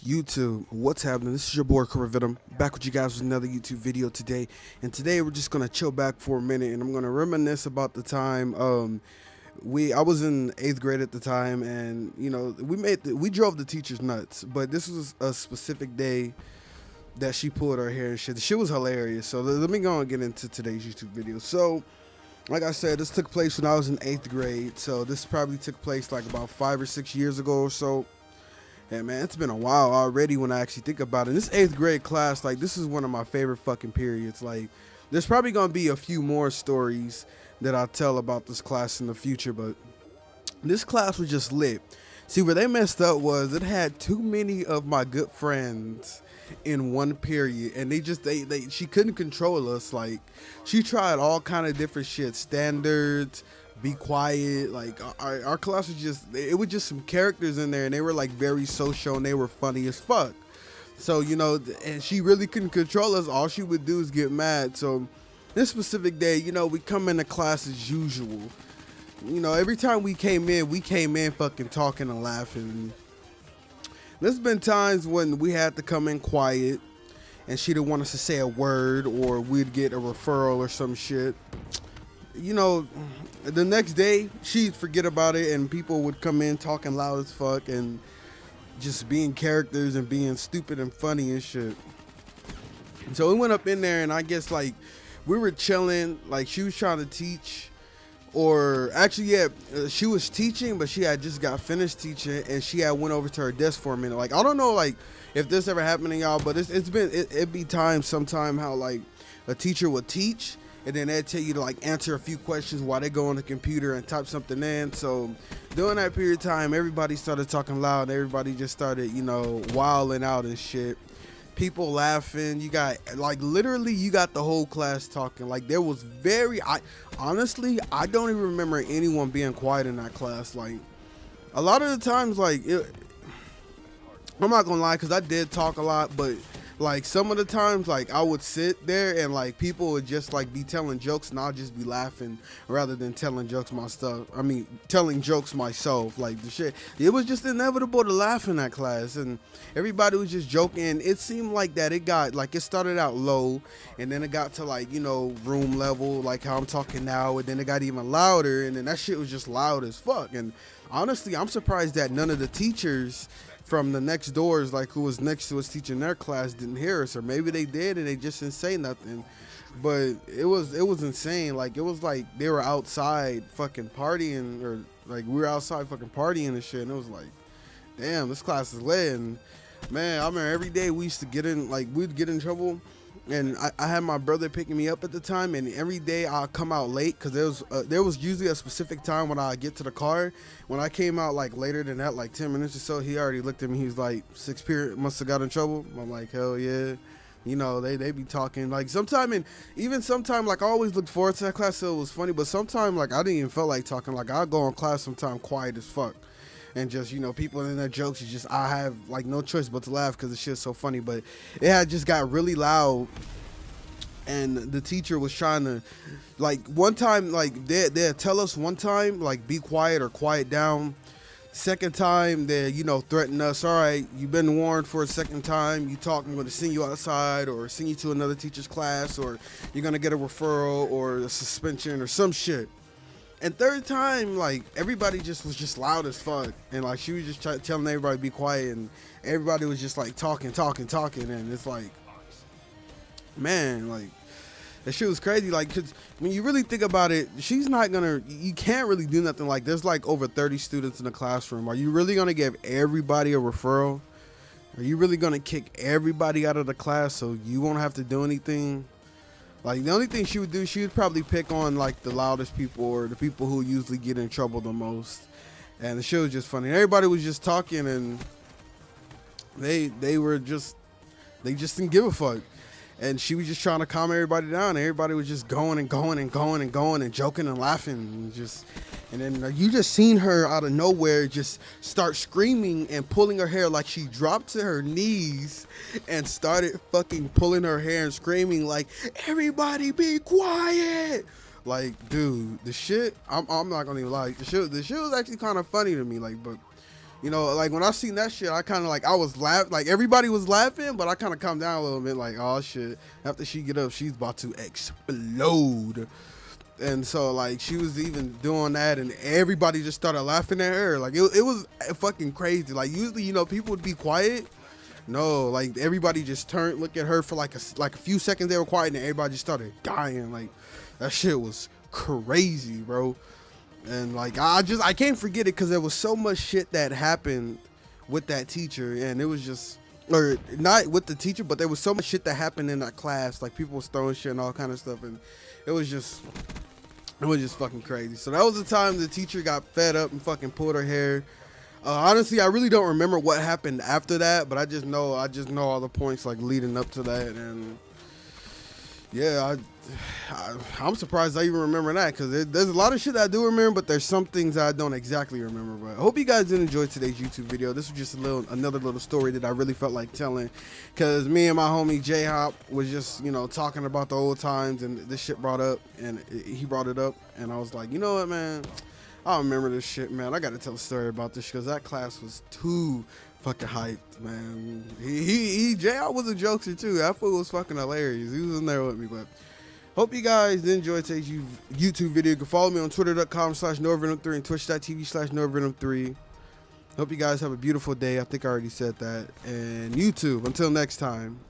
YouTube, what's happening? This is your boy Venom, back with you guys with another YouTube video today. And today we're just gonna chill back for a minute, and I'm gonna reminisce about the time I was in 8th grade at the time, and we drove the teachers nuts. But this was a specific day that she pulled her hair and shit. The shit was hilarious. So let me go and get into today's YouTube video. So, like I said, this took place when I was in 8th grade. So this probably took place like about 5 or 6 years ago or so. Yeah, man, it's been a while already when I actually think about it. This 8th grade class, like, this is one of my favorite fucking periods. Like, there's probably gonna be a few more stories that I'll tell about this class in the future, but this class was just lit. See, where they messed up was it had too many of my good friends in one period, and she couldn't control us. Like, she tried all kind of different shit, standards, be quiet. Like, our class was it was just some characters in there, and they were like very social, and they were funny as fuck. So, and she really couldn't control us. All she would do is get mad. So this specific day, we come into class as usual. Every time we came in fucking talking and laughing. There's been times when we had to come in quiet and she didn't want us to say a word, or we'd get a referral or some shit. The next day she'd forget about it, and people would come in talking loud as fuck and just being characters and being stupid and funny and shit. So we went up in there, and I guess like we were chilling, like she was trying to teach. Or actually, yeah, she was teaching, but she had just got finished teaching, and she had went over to her desk for a minute. Like, I don't know, like, if this ever happened to y'all, but it'd be times sometime how like a teacher would teach, and then they'd tell you to like answer a few questions while they go on the computer and type something in. So during that period of time, everybody started talking loud. Everybody just started, wilding out and shit. People laughing. You got literally you got the whole class talking. Like, there was honestly, I don't even remember anyone being quiet in that class. Like, a lot of the times, like, I'm not gonna lie, because I did talk a lot, but like some of the times, like, I would sit there and like people would just like be telling jokes, and I'll just be laughing rather than telling jokes telling jokes myself. Like, the shit, it was just inevitable to laugh in that class, and everybody was just joking. It seemed like that it started out low, and then it got to like, room level, like how I'm talking now, and then it got even louder, and then that shit was just loud as fuck. And honestly, I'm surprised that none of the teachers from the next doors, like who was next to us teaching their class, didn't hear us, or maybe they did and they just didn't say nothing. But it was insane. Like, it was like they were outside fucking partying, or like we were outside fucking partying and shit, and it was like, damn, this class is lit. And man, I remember every day we used to we'd get in trouble, and I had my brother picking me up at the time, and every day I'd come out late, because there was usually a specific time when I get to the car. When I came out like later than that, like 10 minutes or so, he already looked at me. He was like, "Sixth period must have got in trouble." I'm like, hell yeah. They be talking like sometime, and even sometime, like, I always looked forward to that class, so it was funny. But sometime, like, I didn't even feel like talking. Like, I'd go in class sometime quiet as fuck, and just, people in their jokes, I have like no choice but to laugh because the shit's so funny. But it had just got really loud, and the teacher was trying to, like, one time, like, they'd tell us one time, like, be quiet or quiet down. Second time, they threaten us. All right, you've been warned for a second time. You talk, I'm going to send you outside, or send you to another teacher's class, or you're going to get a referral or a suspension or some shit. And third time, like, everybody was just loud as fuck, and like she was just telling everybody to be quiet, and everybody was just like talking, and it's like, man, like, that shit was crazy. Like, 'cause when you really think about it, you can't really do nothing. Like, there's like over 30 students in the classroom. Are you really gonna give everybody a referral? Are you really gonna kick everybody out of the class so you won't have to do anything? Like, the only thing she would do, she would probably pick on like the loudest people, or the people who usually get in trouble the most. And the shit was just funny. Everybody was just talking, and they just didn't give a fuck. And she was just trying to calm everybody down. Everybody was just going and going and going and going and joking and laughing. And then you just seen her out of nowhere just start screaming and pulling her hair. Like, she dropped to her knees and started fucking pulling her hair and screaming like, "Everybody be quiet!" Like, dude, the shit, I'm not gonna even lie. The shit was actually kind of funny to me. Like, but You know, like when I seen that shit, I kind of like I was like everybody was laughing, but I kind of calmed down a little bit, like, oh shit. After she get up, she's about to explode. And so like she was even doing that, and everybody just started laughing at her. Like it was fucking crazy. Like usually, you know, people would be quiet. No, like everybody just turned, look at her for like a few seconds. They were quiet, and everybody just started dying. Like that shit was crazy, bro. And like I can't forget it because there was so much shit that happened with that teacher, and it was just, or not with the teacher, but there was so much shit that happened in that class. Like people was throwing shit and all kind of stuff, and it was just fucking crazy. So that was the time the teacher got fed up and fucking pulled her hair. Honestly, I really don't remember what happened after that, but I just know all the points like leading up to that, and yeah, I'm surprised I even remember that, because there's a lot of shit that I do remember, but there's some things I don't exactly remember. But I hope you guys did enjoy today's YouTube video. This was just another little story that I really felt like telling, because me and my homie J-Hop was just, you know, talking about the old times, and this shit brought up, and he brought it up, and I was like, you know what, man, I remember this shit, man. I gotta tell a story about this, because that class was too fucking hyped, man. J-Hop was a jokester too. That fool was fucking hilarious. He was in there with me. But hope you guys did enjoy today's YouTube video. You can follow me on twitter.com/NoahVenom3 and twitch.tv/NoahVenom3. Hope you guys have a beautiful day. I think I already said that. And YouTube, until next time.